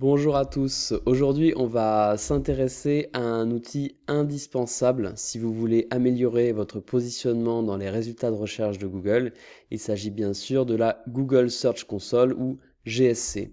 Bonjour à tous. Aujourd'hui, on va s'intéresser à un outil indispensable si vous voulez améliorer votre positionnement dans les résultats de recherche de Google. Il s'agit bien sûr de la Google Search Console ou GSC.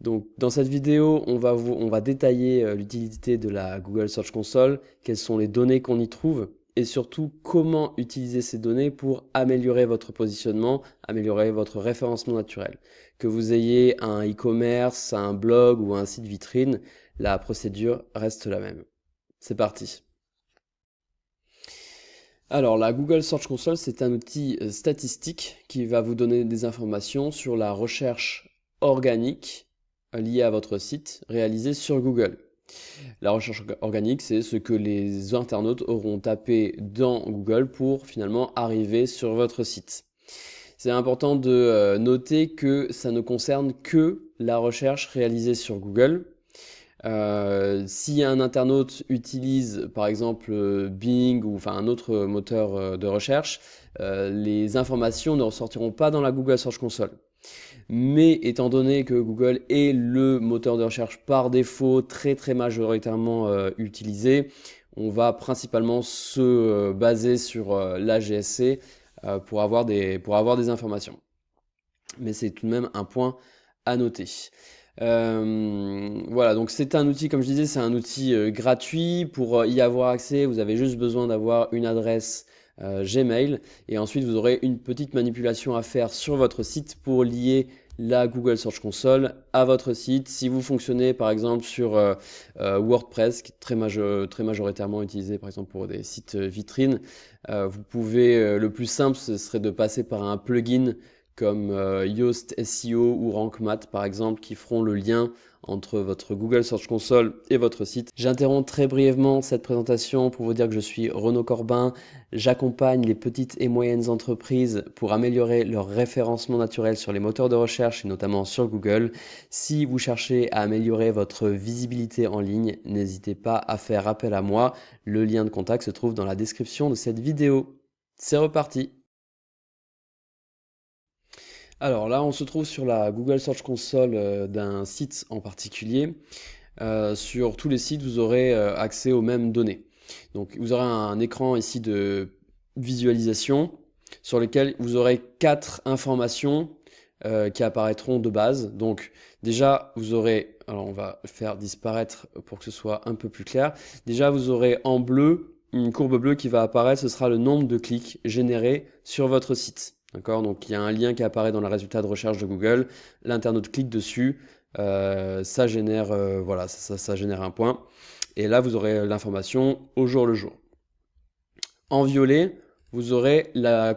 Donc, dans cette vidéo, on va détailler l'utilité de la Google Search Console, quelles sont les données qu'on y trouve et surtout comment utiliser ces données pour améliorer votre positionnement, améliorer votre référencement naturel. Que vous ayez un e-commerce, un blog ou un site vitrine, la procédure reste la même. C'est parti. Alors, la Google Search Console, c'est un outil statistique qui va vous donner des informations sur la recherche organique liée à votre site réalisée sur Google. La recherche organique, c'est ce que les internautes auront tapé dans Google pour finalement arriver sur votre site. C'est important de noter que ça ne concerne que la recherche réalisée sur Google. Si un internaute utilise par exemple Bing ou enfin un autre moteur de recherche, les informations ne ressortiront pas dans la Google Search Console. Mais étant donné que Google est le moteur de recherche par défaut très majoritairement utilisé, on va principalement se baser sur la GSC pour avoir des informations. Mais c'est tout de même un point à noter. Voilà, donc c'est un outil, comme je disais, c'est un outil gratuit. Pour y avoir accès, vous avez juste besoin d'avoir une adresse Gmail et ensuite vous aurez une petite manipulation à faire sur votre site pour lier la Google Search Console à votre site. Si vous fonctionnez par exemple sur WordPress, qui est très majoritairement utilisé par exemple pour des sites vitrines, vous pouvez, le plus simple ce serait de passer par un plugin comme Yoast SEO ou Rank Math par exemple, qui feront le lien entre votre Google Search Console et votre site. J'interromps très brièvement cette présentation pour vous dire que je suis Renaud Corbin. J'accompagne les petites et moyennes entreprises pour améliorer leur référencement naturel sur les moteurs de recherche et notamment sur Google. Si vous cherchez à améliorer votre visibilité en ligne, n'hésitez pas à faire appel à moi. Le lien de contact se trouve dans la description de cette vidéo. C'est reparti! Alors là, on se trouve sur la Google Search Console d'un site en particulier. Sur tous les sites, vous aurez accès aux mêmes données. Donc vous aurez un écran ici de visualisation sur lequel vous aurez 4 informations qui apparaîtront de base. Donc déjà, vous aurez, alors on va faire disparaître pour que ce soit un peu plus clair. Déjà, vous aurez en bleu une courbe bleue qui va apparaître, ce sera le nombre de clics générés sur votre site. D'accord? Donc il y a un lien qui apparaît dans le résultat de recherche de Google, l'internaute clique dessus, ça génère, voilà, ça génère un point. Et là, vous aurez l'information au jour le jour. En violet, vous aurez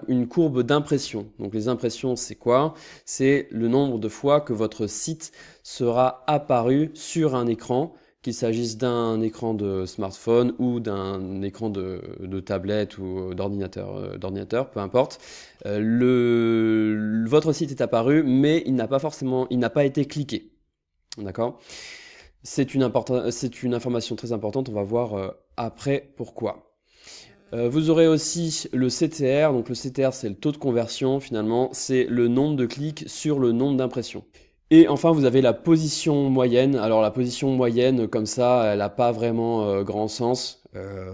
une courbe d'impression. Donc les impressions, c'est quoi? C'est le nombre de fois que votre site sera apparu sur un écran, qu'il s'agisse d'un écran de smartphone ou d'un écran de tablette ou d'ordinateur, peu importe. Votre site est apparu, mais il n'a pas été cliqué. D'accord? C'est une information très importante, on va voir après pourquoi. Vous aurez aussi le CTR, donc le CTR c'est le taux de conversion finalement, c'est le nombre de clics sur le nombre d'impressions. Et enfin vous avez la position moyenne. Alors la position moyenne comme ça elle n'a pas vraiment grand sens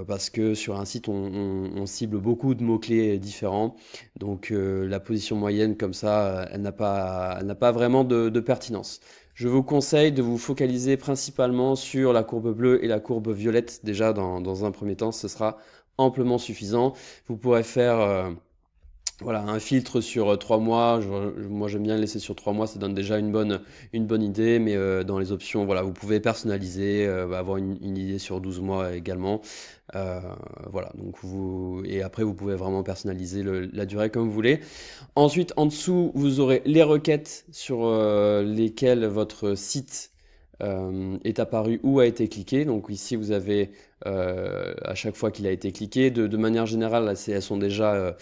parce que sur un site on cible beaucoup de mots-clés différents. Donc la position moyenne comme ça elle n'a pas vraiment de pertinence. Je vous conseille de vous focaliser principalement sur la courbe bleue et la courbe violette déjà dans un premier temps, ce sera amplement suffisant. Vous pourrez faire voilà, un filtre sur 3 mois. Moi, j'aime bien le laisser sur 3 mois, ça donne déjà une bonne idée. Mais dans les options, voilà, vous pouvez personnaliser, avoir une idée sur 12 mois également. Euh, voilà, donc et après, vous pouvez vraiment personnaliser la durée comme vous voulez. Ensuite, en dessous, vous aurez les requêtes sur lesquelles votre site est apparu ou a été cliqué. Donc ici, vous avez à chaque fois qu'il a été cliqué. De manière générale, là, elles sont déjà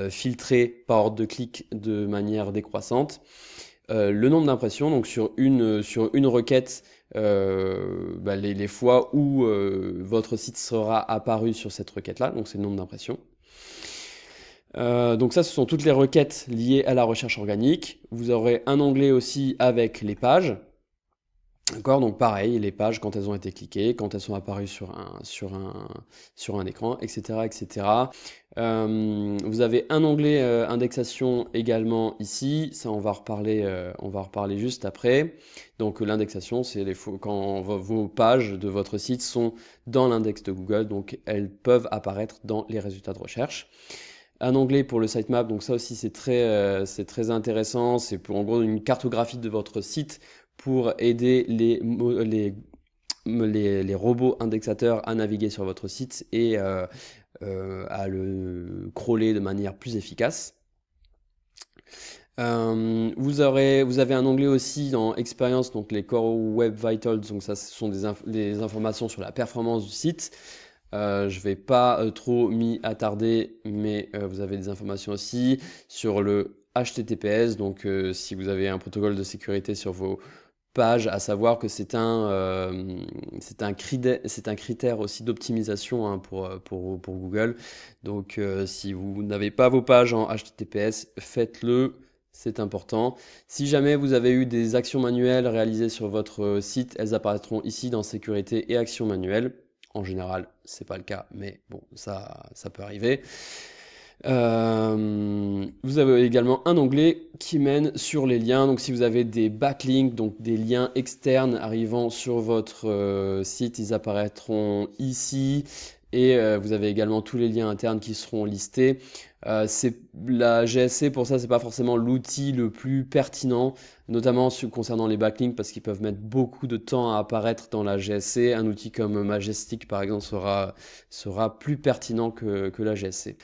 filtrées par ordre de clic de manière décroissante. Le nombre d'impressions, donc sur une requête, les fois où votre site sera apparu sur cette requête-là, donc c'est le nombre d'impressions. Donc ça, ce sont toutes les requêtes liées à la recherche organique. Vous aurez un onglet aussi avec les pages. D'accord, donc pareil, les pages quand elles ont été cliquées, quand elles sont apparues sur un écran, etc., etc. Vous avez un onglet indexation également ici, ça on va reparler juste après. Donc l'indexation, c'est quand vos pages de votre site sont dans l'index de Google, donc elles peuvent apparaître dans les résultats de recherche. Un onglet pour le sitemap, donc ça aussi c'est très intéressant, c'est pour en gros une cartographie de votre site pour aider les robots indexateurs à naviguer sur votre site et à le crawler de manière plus efficace. Vous avez un onglet aussi dans Expérience, donc les Core Web Vitals, donc ça ce sont des informations sur la performance du site. Je vais pas trop m'y attarder, mais vous avez des informations aussi sur le HTTPS, donc si vous avez un protocole de sécurité sur vos pages, à savoir que c'est un critère aussi d'optimisation hein, pour Google. Donc si vous n'avez pas vos pages en HTTPS, faites-le, c'est important. Si jamais vous avez eu des actions manuelles réalisées sur votre site, elles apparaîtront ici dans sécurité et actions manuelles. En général, c'est pas le cas, mais bon, ça peut arriver. Vous avez également un onglet qui mène sur les liens. Donc si vous avez des backlinks, donc des liens externes arrivant sur votre site, ils apparaîtront ici. Et vous avez également tous les liens internes qui seront listés. La GSC pour ça, c'est pas forcément l'outil le plus pertinent, notamment concernant les backlinks parce qu'ils peuvent mettre beaucoup de temps à apparaître dans la GSC. Un outil comme Majestic par exemple sera plus pertinent que la GSC.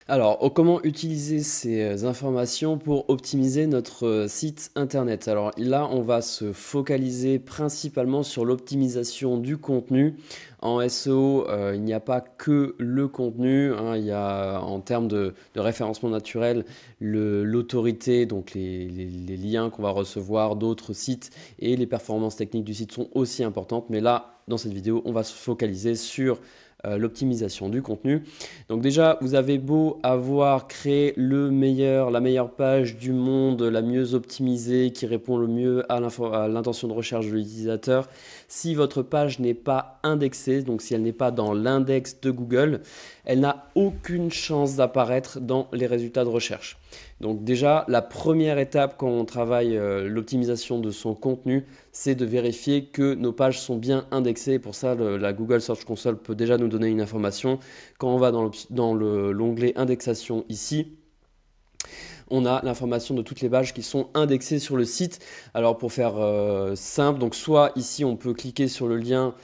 Alors, comment utiliser ces informations pour optimiser notre site internet? Alors là, on va se focaliser principalement sur l'optimisation du contenu. En SEO, il n'y a pas que le contenu, hein, il y a en termes de référencement naturel l'autorité, donc les liens qu'on va recevoir d'autres sites et les performances techniques du site sont aussi importantes. Mais là, dans cette vidéo, on va se focaliser sur l'optimisation du contenu. Donc déjà, vous avez beau avoir créé la meilleure page du monde, la mieux optimisée, qui répond le mieux à l'intention de recherche de l'utilisateur, si votre page n'est pas indexée, donc si elle n'est pas dans l'index de Google, elle n'a aucune chance d'apparaître dans les résultats de recherche. Donc déjà, la première étape quand on travaille l'optimisation de son contenu, c'est de vérifier que nos pages sont bien indexées. Pour ça, la Google Search Console peut déjà nous donner une information. Quand on va dans l'onglet indexation ici, on a l'information de toutes les pages qui sont indexées sur le site. Alors pour faire simple, donc soit ici on peut cliquer sur le lien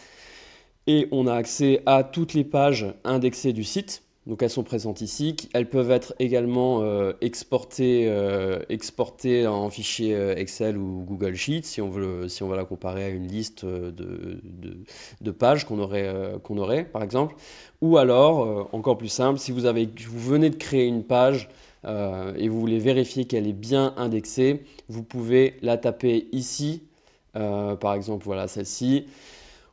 et on a accès à toutes les pages indexées du site. Donc elles sont présentes ici. Elles peuvent être également exportées en fichier Excel ou Google Sheet si on va la comparer à une liste de pages qu'on aurait par exemple. Ou alors, encore plus simple, si vous venez de créer une page et vous voulez vérifier qu'elle est bien indexée, vous pouvez la taper ici, par exemple voilà celle-ci.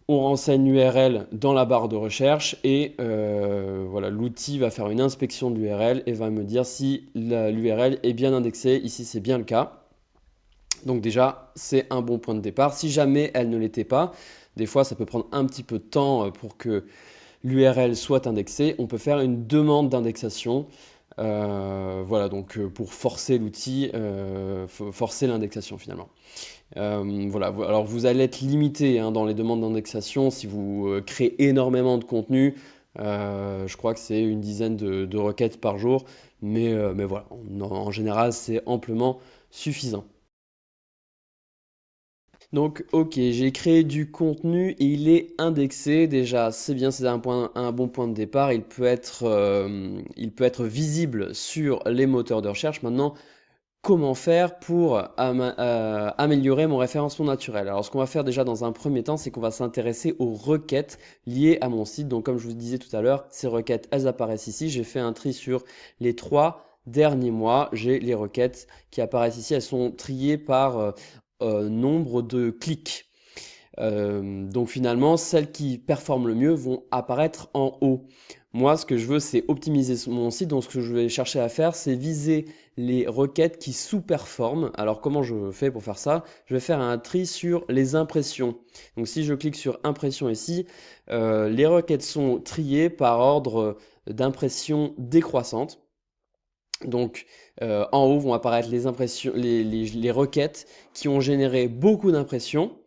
On renseigne l'URL dans la barre de recherche et voilà, l'outil va faire une inspection de l'URL et va me dire si l'URL est bien indexée. Ici, c'est bien le cas. Donc déjà, c'est un bon point de départ. Si jamais elle ne l'était pas, des fois, ça peut prendre un petit peu de temps pour que l'URL soit indexée. On peut faire une demande d'indexation. Voilà, donc pour forcer l'outil, forcer l'indexation finalement. Voilà, alors vous allez être limité hein, dans les demandes d'indexation si vous créez énormément de contenu. Je crois que c'est une dizaine de requêtes par jour, mais voilà, en général, c'est amplement suffisant. Donc, ok, j'ai créé du contenu et il est indexé. Déjà, c'est bien, c'est un bon point de départ. Il peut être visible sur les moteurs de recherche. Maintenant, comment faire pour améliorer mon référencement naturel? Alors, ce qu'on va faire déjà dans un premier temps, c'est qu'on va s'intéresser aux requêtes liées à mon site. Donc, comme je vous disais tout à l'heure, ces requêtes, elles apparaissent ici. J'ai fait un tri sur les 3 derniers mois. J'ai les requêtes qui apparaissent ici. Elles sont triées par nombre de clics. Donc finalement, celles qui performent le mieux vont apparaître en haut. Moi, ce que je veux, c'est optimiser mon site. Donc ce que je vais chercher à faire, c'est viser les requêtes qui sous-performent. Alors comment je fais pour faire ça? Je vais faire un tri sur les impressions. Donc si je clique sur impression ici, les requêtes sont triées par ordre d'impression décroissante. Donc en haut vont apparaître les impressions, les requêtes qui ont généré beaucoup d'impressions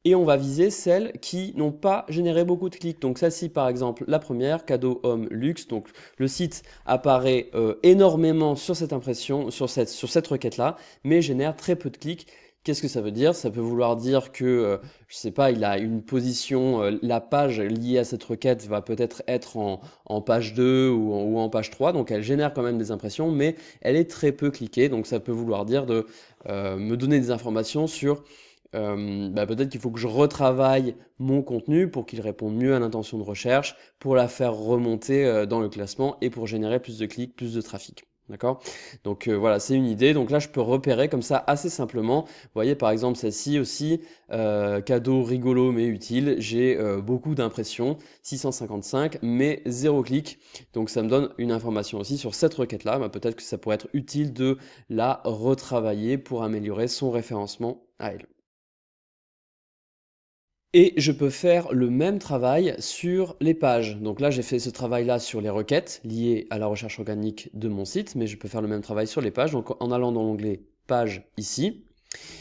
et on va viser celles qui n'ont pas généré beaucoup de clics. Donc celle-ci par exemple, la première, cadeau homme luxe. Donc le site apparaît énormément sur cette impression, sur cette requête-là, mais génère très peu de clics. Qu'est-ce que ça veut dire? Ça peut vouloir dire que, je sais pas, il a une position, la page liée à cette requête va peut-être être en page 2 ou en page 3, donc elle génère quand même des impressions, mais elle est très peu cliquée, donc ça peut vouloir dire de me donner des informations sur peut-être qu'il faut que je retravaille mon contenu pour qu'il réponde mieux à l'intention de recherche, pour la faire remonter dans le classement et pour générer plus de clics, plus de trafic. D'accord? Donc voilà, c'est une idée. Donc là, je peux repérer comme ça assez simplement. Vous voyez, par exemple, celle-ci aussi, cadeau rigolo mais utile. J'ai beaucoup d'impressions, 655, mais 0 clic. Donc ça me donne une information aussi sur cette requête-là. Peut-être que ça pourrait être utile de la retravailler pour améliorer son référencement à elle. Et je peux faire le même travail sur les pages. Donc là, j'ai fait ce travail-là sur les requêtes liées à la recherche organique de mon site, mais je peux faire le même travail sur les pages. Donc en allant dans l'onglet Pages ici,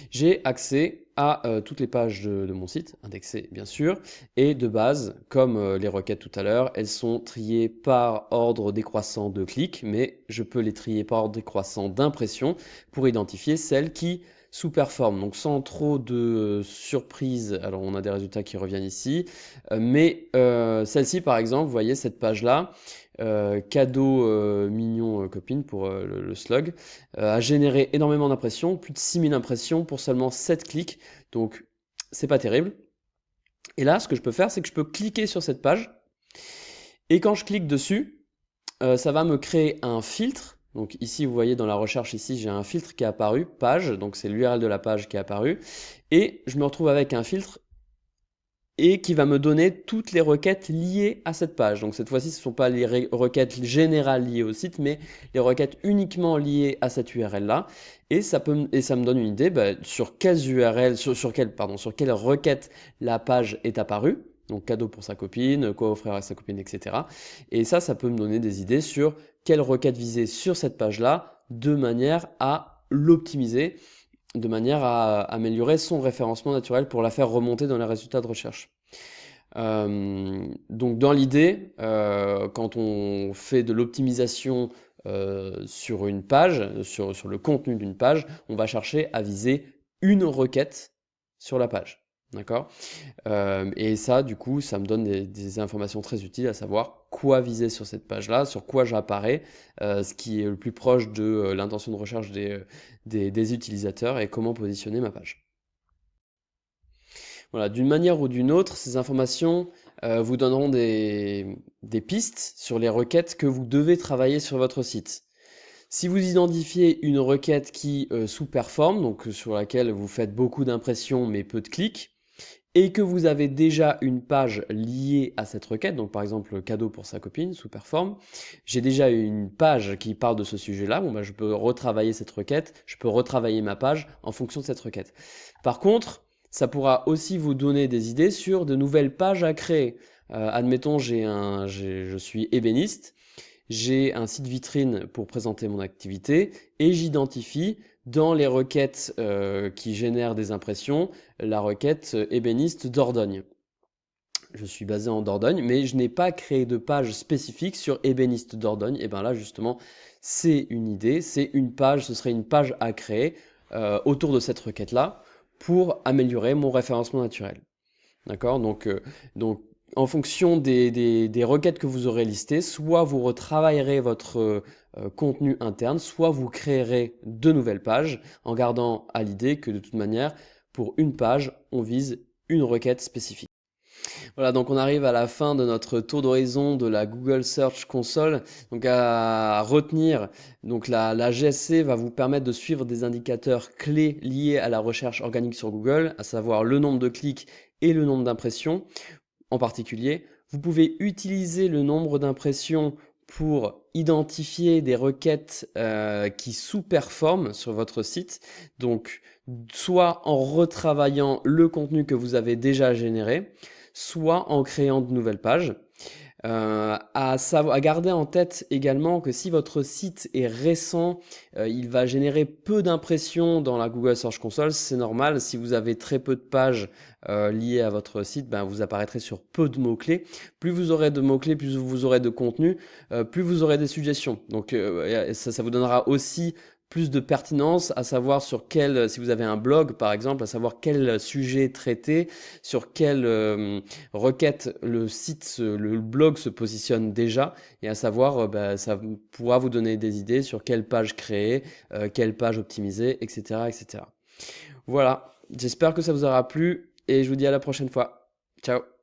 j'ai accès à toutes les pages de mon site, indexées bien sûr, et de base, comme les requêtes tout à l'heure, elles sont triées par ordre décroissant de clics, mais je peux les trier par ordre décroissant d'impression pour identifier celles qui sous-performent. Donc sans trop de surprise, alors on a des résultats qui reviennent ici, mais celle-ci par exemple, vous voyez cette page-là, cadeau mignon copine pour le slug, a généré énormément d'impressions, plus de 6000 impressions pour seulement 7 clics, donc c'est pas terrible. Et là, ce que je peux faire, c'est que je peux cliquer sur cette page, et quand je clique dessus, ça va me créer un filtre. Donc ici, vous voyez dans la recherche, ici, j'ai un filtre qui est apparu, page, donc c'est l'URL de la page qui est apparu, et je me retrouve avec un filtre et qui va me donner toutes les requêtes liées à cette page. Donc cette fois-ci, ce ne sont pas les requêtes générales liées au site, mais les requêtes uniquement liées à cette URL-là. Et ça me donne une idée sur quelles URL, sur quelle requête la page est apparue. Donc cadeau pour sa copine, quoi offrir à sa copine, etc. Et ça peut me donner des idées sur quelle requête viser sur cette page-là, de manière à l'optimiser, de manière à améliorer son référencement naturel pour la faire remonter dans les résultats de recherche. Donc dans l'idée, quand on fait de l'optimisation sur une page, sur le contenu d'une page, on va chercher à viser une requête sur la page. D'accord? Et ça, du coup, ça me donne des informations très utiles, à savoir quoi viser sur cette page-là, sur quoi j'apparais, ce qui est le plus proche de l'intention de recherche des utilisateurs et comment positionner ma page. Voilà, d'une manière ou d'une autre, ces informations vous donneront des pistes sur les requêtes que vous devez travailler sur votre site. Si vous identifiez une requête qui sous-performe, donc sur laquelle vous faites beaucoup d'impressions mais peu de clics, et que vous avez déjà une page liée à cette requête, donc par exemple cadeau pour sa copine, sous-performe, j'ai déjà une page qui parle de ce sujet-là, je peux retravailler cette requête, je peux retravailler ma page en fonction de cette requête. Par contre, ça pourra aussi vous donner des idées sur de nouvelles pages à créer. Admettons, je suis ébéniste, j'ai un site vitrine pour présenter mon activité et j'identifie dans les requêtes qui génèrent des impressions la requête ébéniste Dordogne. Je suis basé en Dordogne, mais je n'ai pas créé de page spécifique sur ébéniste Dordogne. Et bien là, justement, c'est une idée, c'est une page, ce serait une page à créer autour de cette requête-là pour améliorer mon référencement naturel. D'accord? Donc, en fonction des requêtes que vous aurez listées, soit vous retravaillerez votre contenu interne, soit vous créerez de nouvelles pages en gardant à l'idée que de toute manière, pour une page, on vise une requête spécifique. Voilà, donc on arrive à la fin de notre tour d'horizon de la Google Search Console. Donc à retenir, donc la GSC va vous permettre de suivre des indicateurs clés liés à la recherche organique sur Google, à savoir le nombre de clics et le nombre d'impressions en particulier. Vous pouvez utiliser le nombre d'impressions pour identifier des requêtes qui sous-performent sur votre site. Donc, soit en retravaillant le contenu que vous avez déjà généré, soit en créant de nouvelles pages. À garder en tête également que si votre site est récent, il va générer peu d'impressions dans la Google Search Console. C'est normal, si vous avez très peu de pages liées à votre site, ben, vous apparaîtrez sur peu de mots-clés. Plus vous aurez de mots-clés, plus vous aurez de contenu, plus vous aurez des suggestions. Donc ça vous donnera aussi plus de pertinence, à savoir sur quel, si vous avez un blog par exemple, à savoir quel sujet traiter, sur quelle requête le blog se positionne déjà, et à savoir, bah, ça pourra vous donner des idées sur quelle page créer, quelle page optimiser, etc., etc. Voilà, j'espère que ça vous aura plu, et je vous dis à la prochaine fois. Ciao!